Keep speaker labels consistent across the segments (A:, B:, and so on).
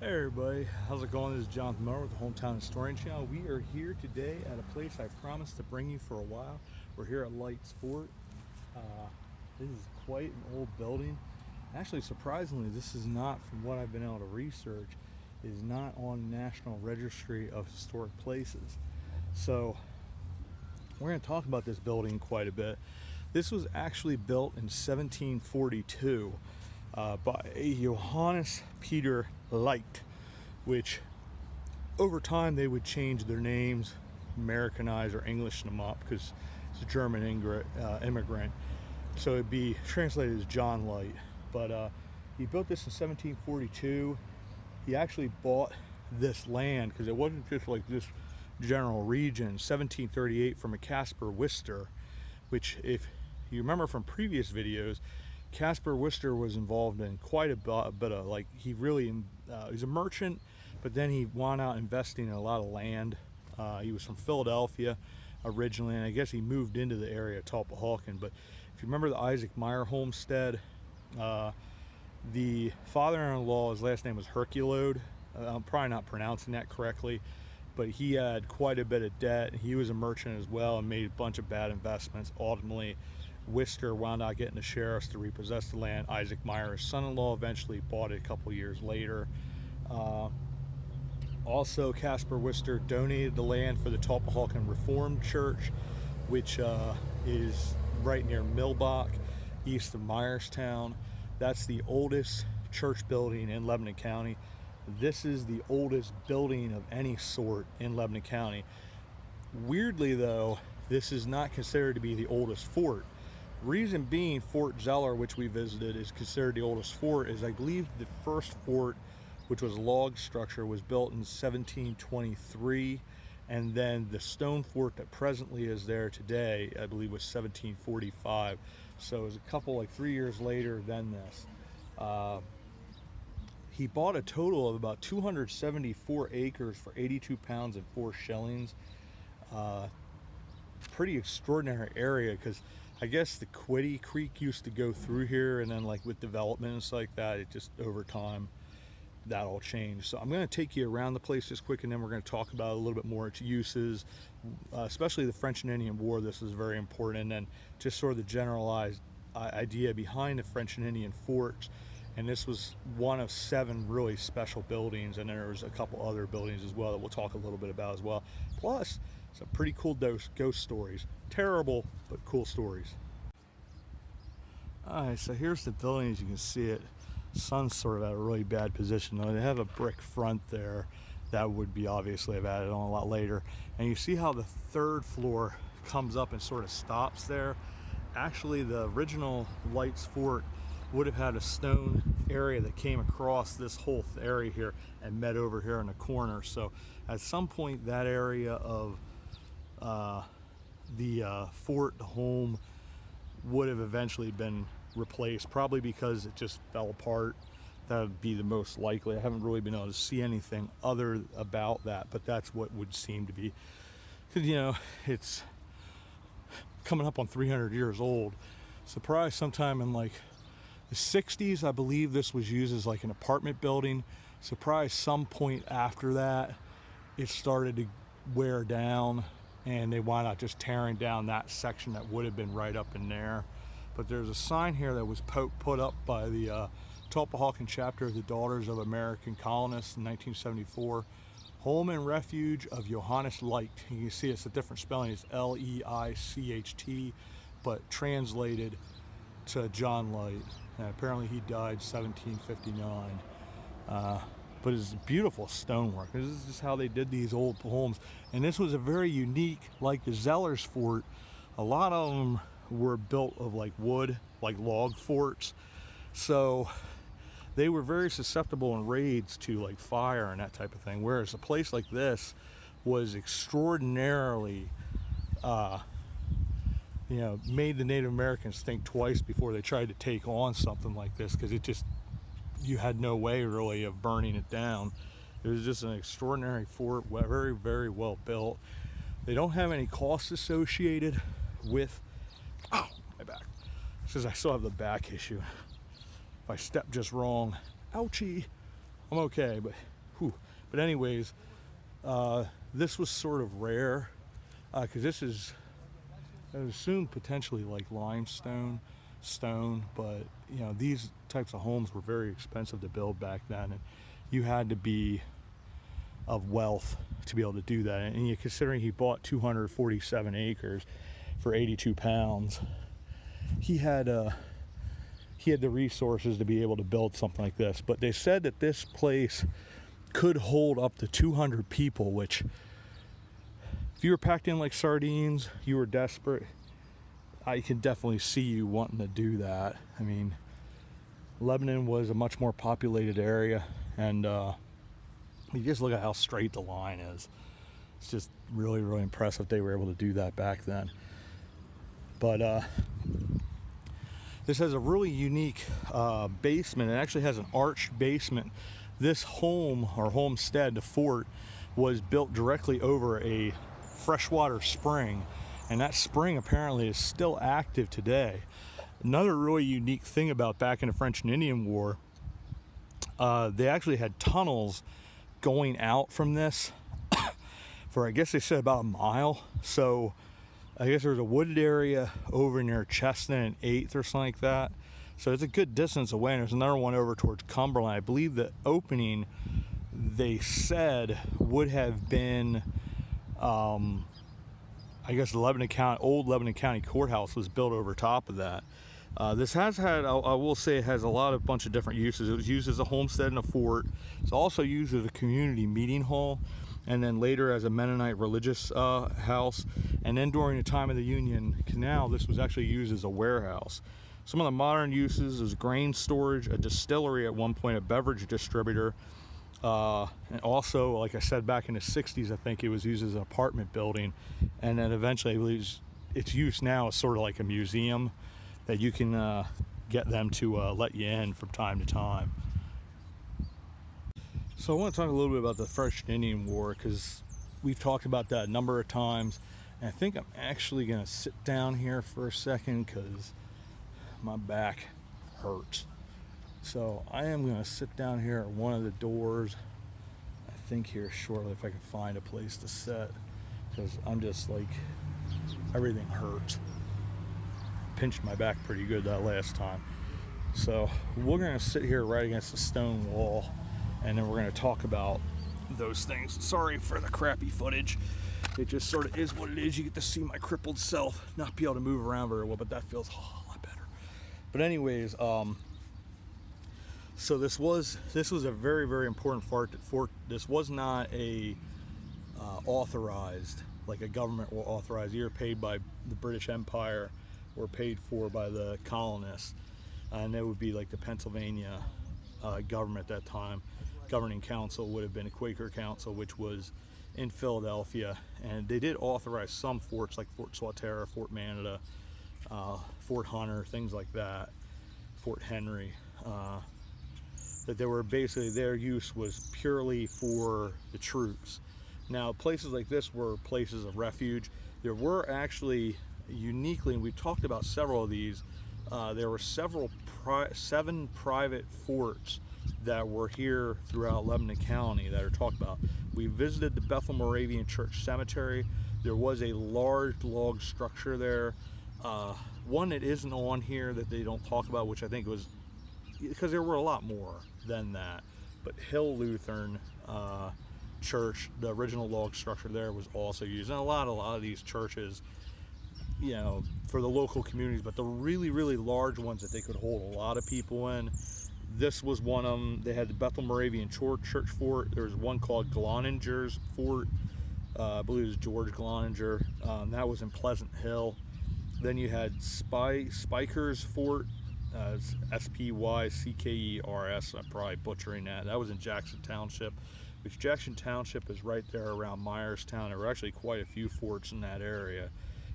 A: Hey everybody, how's it going? This is Jonathan Moore with the Hometown Historian channel. We are here today at a place I promised to bring you for a while. We're here at Light's Fort. This is quite an old building. Actually, surprisingly, this is not, from what I've been able to research, is not on National Registry of Historic Places. So we're going to talk about this building quite a bit. This was actually built in 1742 by Johannes Peter Light, which over time they would change their names, Americanize or English them up because it's a German immigrant. So it'd be translated as John Light. But he built this in 1742. He actually bought this land because it wasn't just like this general region. 1738 from a Caspar Wister, which, if you remember from previous videos, Caspar Wister was involved in quite a bit of, like, he really, he's a merchant, but then he wound out investing in a lot of land. He was from Philadelphia originally, and I guess he moved into the area of Tulpehocken. But if you remember the Isaac Meyer homestead, the father-in-law, his last name was Herculode. I'm probably not pronouncing that correctly, but he had quite a bit of debt. He was a merchant as well and made a bunch of bad investments. Ultimately, Wister wound up getting the sheriffs to repossess the land. Isaac Meyer, his son-in-law, eventually bought it a couple years later. Also, Caspar Wister donated the land for the Tulpehocken Reformed Church, which is right near Millbach, east of Myerstown. That's the oldest church building in Lebanon County. This is the oldest building of any sort in Lebanon County. Weirdly, though, this is not considered to be the oldest fort. Reason being, Fort Zeller, which we visited, is considered the oldest fort, is I believe the first fort, which was a log structure, was built in 1723, and then the stone fort that presently is there today, I believe, was 1745. So it was a couple, like 3 years later than this. He bought a total of about 274 acres for 82 pounds and 4 shillings. Pretty extraordinary area, because I guess the Quiddy Creek used to go through here, and then, like, with development and stuff like that, it just, over time, that all changed. So I'm going to take you around the place just quick, and then we're going to talk about a little bit more its uses, especially the French and Indian War. This is very important, and then just sort of the generalized idea behind the French and Indian forts. And this was one of 7 really special buildings, and there was a couple other buildings as well that we'll talk a little bit about as well. Plus, some pretty cool ghost stories. Terrible, but cool stories. Alright, so here's the building as you can see it. Sun's sort of at a really bad position though. They have a brick front there that would be obviously have added on a lot later. And you see how the 3rd floor comes up and sort of stops there. Actually, the original Light's Fort would have had a stone area that came across this whole area here and met over here in the corner. So at some point, that area of the fort, the home, would have eventually been replaced, probably because it just fell apart. That would be the most likely. I haven't really been able to see anything other about that, but that's what would seem to be, because, you know, it's coming up on 300 years old. Surprised sometime in like the 60s, I believe this was used as like an apartment building. Surprised some point after that it started to wear down, and they wound up just tearing down that section that would have been right up in there. But there's a sign here that was put up by the Tulpehocken chapter of the Daughters of American Colonists in 1974. Home and refuge of Johannes Light. You can see it's a different spelling. It's L-E-I-C-H-T, but translated to John Light. And apparently he died 1759. But it's beautiful stonework. This is just how they did these old homes. And this was a very unique, like the Zellers Fort, a lot of them were built of like wood, like log forts. So they were very susceptible in raids to like fire and that type of thing. Whereas a place like this was extraordinarily, made the Native Americans think twice before they tried to take on something like this, because it just, you had no way really of burning it down. It was just an extraordinary fort, very, very well built. They don't have any costs associated with, my back, because I still have the back issue. If I step just wrong, ouchie, I'm okay, but whew. But anyways, this was sort of rare because this is, I would assume, potentially like limestone, stone, but you know, these types of homes were very expensive to build back then, and you had to be of wealth to be able to do that. And you considering he bought 247 acres for 82 pounds, he had the resources to be able to build something like this. But they said that this place could hold up to 200 people, which if you were packed in like sardines, you were desperate, I can definitely see you wanting to do that. I mean, Lebanon was a much more populated area, and you just look at how straight the line is. It's just really, really impressive they were able to do that back then. But this has a really unique basement. It actually has an arched basement. This home, or homestead, the fort, was built directly over a freshwater spring, and that spring apparently is still active today. Another really unique thing about back in the French and Indian War, they actually had tunnels going out from this for, I guess they said, about a mile. So I guess there was a wooded area over near Chestnut and 8th or something like that. So it's a good distance away, and there's another one over towards Cumberland. I believe the opening, they said, would have been, I guess the old Lebanon County Courthouse was built over top of that. This has had, I will say, it has a bunch of different uses. It was used as a homestead and a fort. It's also used as a community meeting hall, and then later as a Mennonite religious house. And then during the time of the Union Canal, this was actually used as a warehouse. Some of the modern uses is grain storage, a distillery at one point, a beverage distributor, and also, like I said, back in the 60s, I think it was used as an apartment building, and then eventually, I believe its use now is sort of like a museum that you can get them to let you in from time to time. So I want to talk a little bit about the French and Indian War, because we've talked about that a number of times, and I think I'm actually going to sit down here for a second because my back hurts. So I am going to sit down here at one of the doors, I think here shortly, if I can find a place to sit, because I'm just like, everything hurts. Pinched my back pretty good that last time. So we're going to sit here right against the stone wall, and then we're going to talk about those things. Sorry for the crappy footage. It just sort of is what it is. You get to see my crippled self not be able to move around very well, but that feels a lot better. But anyways, so this was a very, very important fort. This was not a authorized, like a government will authorize. You're paid by the British Empire or paid for by the colonists, and that would be like the Pennsylvania government at that time. Governing council would have been a Quaker council, which was in Philadelphia, and they did authorize some forts like Fort Swatara, Fort Manada, Fort Hunter, things like that, Fort Henry. That they were basically, their use was purely for the troops. Now, places like this were places of refuge. There were actually, uniquely, and we've talked about several of these, there were seven private forts that were here throughout Lebanon County that are talked about. We visited the Bethel Moravian Church Cemetery. There was a large log structure there. One that isn't on here that they don't talk about, which I think was, because there were a lot more than that, but Hill Lutheran Church, the original log structure there, was also used. And a lot of these churches, you know, for the local communities, but the really, really large ones that they could hold a lot of people in, this was one of them. They had the Bethel Moravian Church Fort. There was one called Gloninger's Fort. I believe it was George Gloninger. That was in Pleasant Hill. Then you had Spykers Fort. S-P-Y-C-K-E-R-S. I'm probably butchering that. That was in Jackson Township, which Jackson Township is right there around Myerstown. There were actually quite a few forts in that area.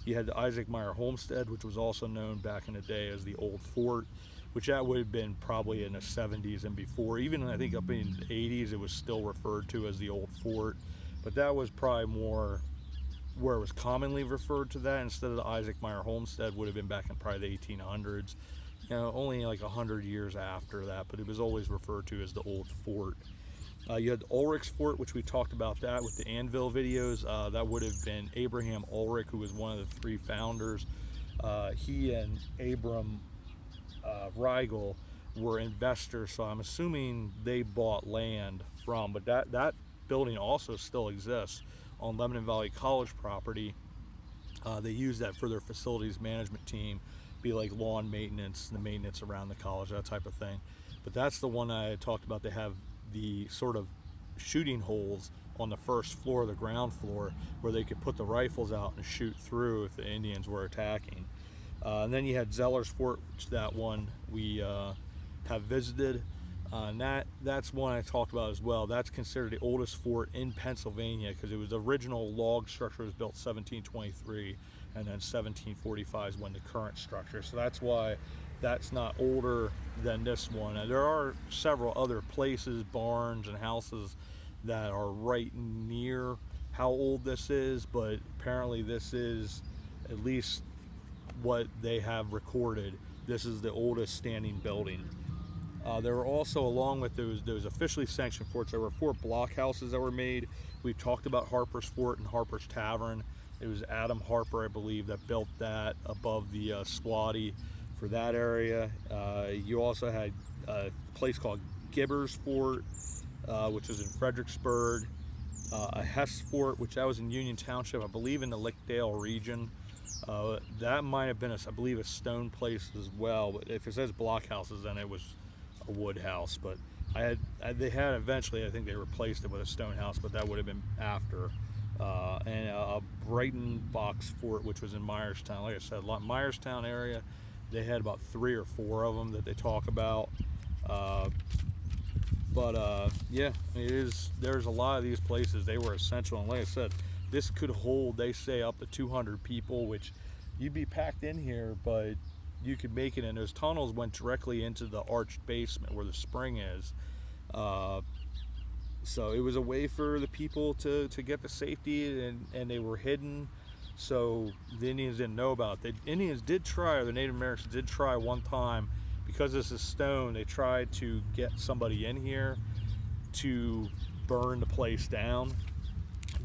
A: You had the Isaac Meyer Homestead, which was also known back in the day as the Old Fort, which that would have been probably in the 70s and before. Even I think up in the 80s, it was still referred to as the Old Fort, but that was probably more where it was commonly referred to that, instead of the Isaac Meyer Homestead would have been back in probably the 1800s. only like 100 years after that, but it was always referred to as the Old Fort. You had the Ulrich's Fort, which we talked about that with the Annville videos. That would have been Abraham Ulrich, who was one of the 3 founders. He and Abram Rigel were investors, so I'm assuming they bought land from, but that building also still exists on Lebanon Valley College property. They use that for their facilities management team, be like lawn maintenance, the maintenance around the college, that type of thing. But that's the one I talked about. They have the sort of shooting holes on the first floor, the ground floor, where they could put the rifles out and shoot through if the Indians were attacking. And then you had Zeller's Fort, which that one we have visited. And that's one I talked about as well. That's considered the oldest fort in Pennsylvania because it was the original log structure, was built 1723, and then 1745 is when the current structure. So that's why that's not older than this one. And there are several other places, barns and houses that are right near how old this is, but apparently this is at least what they have recorded. This is the oldest standing building. There were also, along with those officially sanctioned forts, there were 4 blockhouses that were made. We've talked about Harper's Fort and Harper's Tavern. It was Adam Harper, I believe, that built that above the Squatty for that area. You also had a place called Gibber's Fort, which was in Fredericksburg. A Hess Fort, which that was in Union Township, I believe in the Lickdale region. That might have been, I believe, a stone place as well. But if it says blockhouses, then it was a wood house. But they had eventually, I think they replaced it with a stone house, but that would have been after. And a Brighton Box Fort, which was in Myerstown. Like I said, Myerstown area, they had about 3 or 4 of them that they talk about. Yeah, there's a lot of these places. They were essential, and like I said, this could hold, they say, up to 200 people, which you'd be packed in here, but you could make it. And those tunnels went directly into the arched basement where the spring is. So it was a way for the people to get the safety, and they were hidden, so the Indians didn't know about it. The Indians did try, or the Native Americans did try one time, because this is stone, they tried to get somebody in here to burn the place down,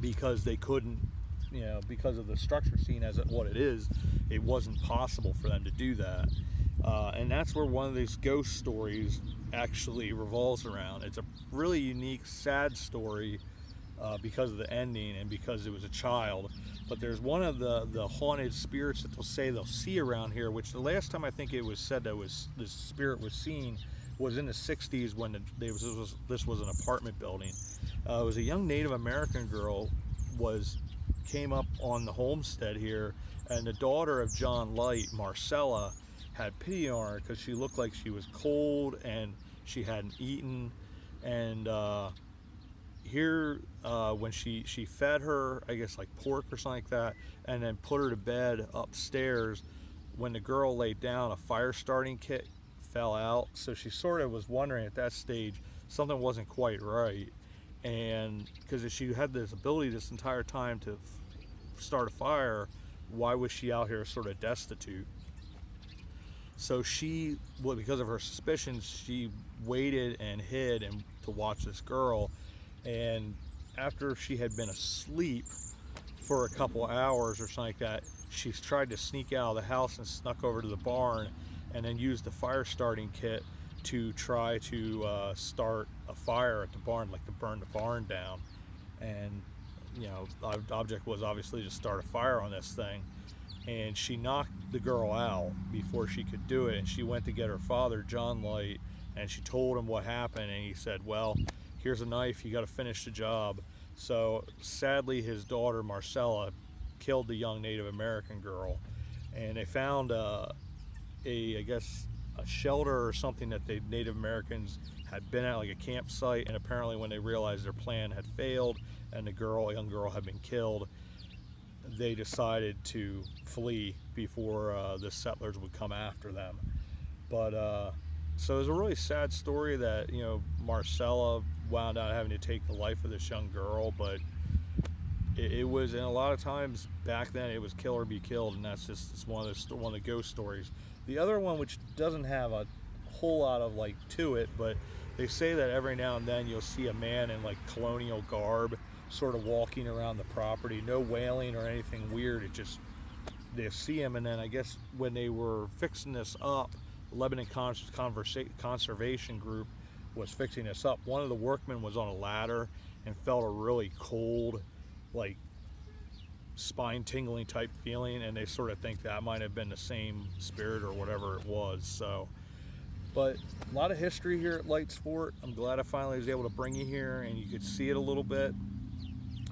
A: because they couldn't, because of the structure seen as what it is, it wasn't possible for them to do that. And that's where one of these ghost stories actually revolves around. It's a really unique, sad story because of the ending and because it was a child. But there's one of the haunted spirits that they'll say they'll see around here, which the last time I think it was said that this spirit was seen was in the 60s when this was an apartment building. It was a young Native American girl came up on the homestead here, and the daughter of John Light, Marcella, had pity on her because she looked like she was cold and she hadn't eaten. And when she fed her, I guess like pork or something like that, and then put her to bed upstairs, when the girl laid down, a fire starting kit fell out. So she sort of was wondering at that stage something wasn't quite right. And because she had this ability this entire time to start a fire, why was she out here sort of destitute? So because of her suspicions, she waited and hid and to watch this girl. And after she had been asleep for a couple hours or something like that, she tried to sneak out of the house and snuck over to the barn, and then used the fire starting kit to try to start a fire at the barn, like to burn the barn down. And the object was obviously to start a fire on this thing. And she knocked the girl out before she could do it. And she went to get her father, John Light, and she told him what happened. And he said, well, here's a knife, you got to finish the job. So sadly, his daughter, Marcella, killed the young Native American girl. And they found I guess a shelter or something that the Native Americans had been at, like a campsite. And apparently when they realized their plan had failed and the young girl had been killed, they decided to flee before the settlers would come after them. But so it was a really sad story that Marcella wound out having to take the life of this young girl. But it was, and a lot of times back then it was kill or be killed, and that's just, it's one of the ghost stories. The other one, which doesn't have a whole lot of like to it, but they say that every now and then you'll see a man in like colonial garb sort of walking around the property. No wailing or anything weird, it just, they see him. And then I guess when they were fixing this up, Lebanon Conservation Group was fixing this up, one of the workmen was on a ladder and felt a really cold, like spine tingling type feeling, and they sort of think that might have been the same spirit or whatever it was. So, but a lot of history here at Lights Fort. I'm glad I finally was able to bring you here and you could see it a little bit.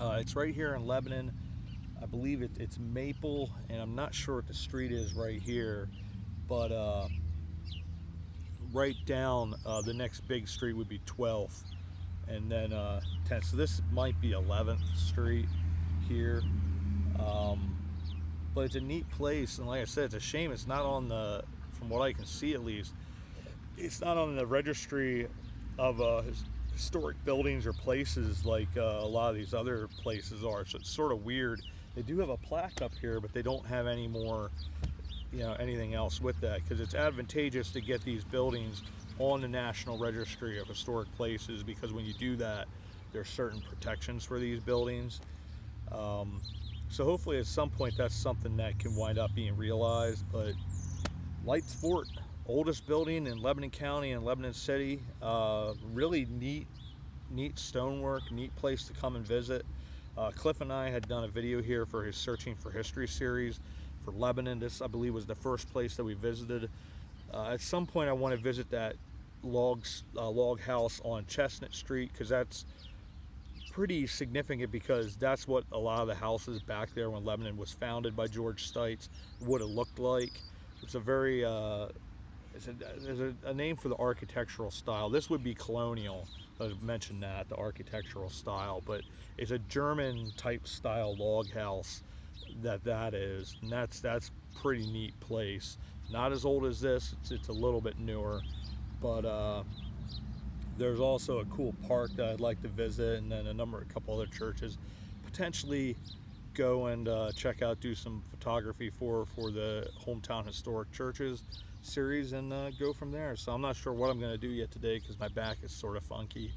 A: It's right here in Lebanon. I believe it's Maple, and I'm not sure what the street is right here, but right down the next big street would be 12th, and then 10th. So this might be 11th Street here. But it's a neat place, and like I said, it's a shame it's not on the, from what I can see at least, it's not on the registry of historic buildings or places like a lot of these other places are. So it's sort of weird. They do have a plaque up here, but they don't have any more, you know, anything else with that, because it's advantageous to get these buildings on the National Registry of Historic Places, because when you do that, there's certain protections for these buildings. So hopefully at some point that's something that can wind up being realized. But Lights Fort, oldest building in Lebanon County and Lebanon City. Really neat stonework, neat place to come and visit. Cliff and I had done a video here for his Searching for History series for Lebanon. This, I believe, was the first place that we visited. At some point I want to visit that log house on Chestnut Street, because that's pretty significant, because that's what a lot of the houses back there when Lebanon was founded by George Stites would have looked like. It's a very there's a name for the architectural style. This would be colonial. I mentioned that, the architectural style, but it's a German type style log house that is, and that's pretty neat place. Not as old as this, it's a little bit newer, but there's also a cool park that I'd like to visit, and then a couple other churches. Potentially go and check out, do some photography for the Hometown Historic Churches series, and go from there. So I'm not sure what I'm going to do yet today, because my back is sort of funky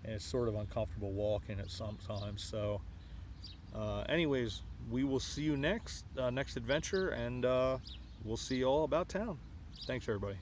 A: and it's sort of uncomfortable walking at sometimes. So anyways, we will see you next adventure, and we'll see you all about town. Thanks everybody.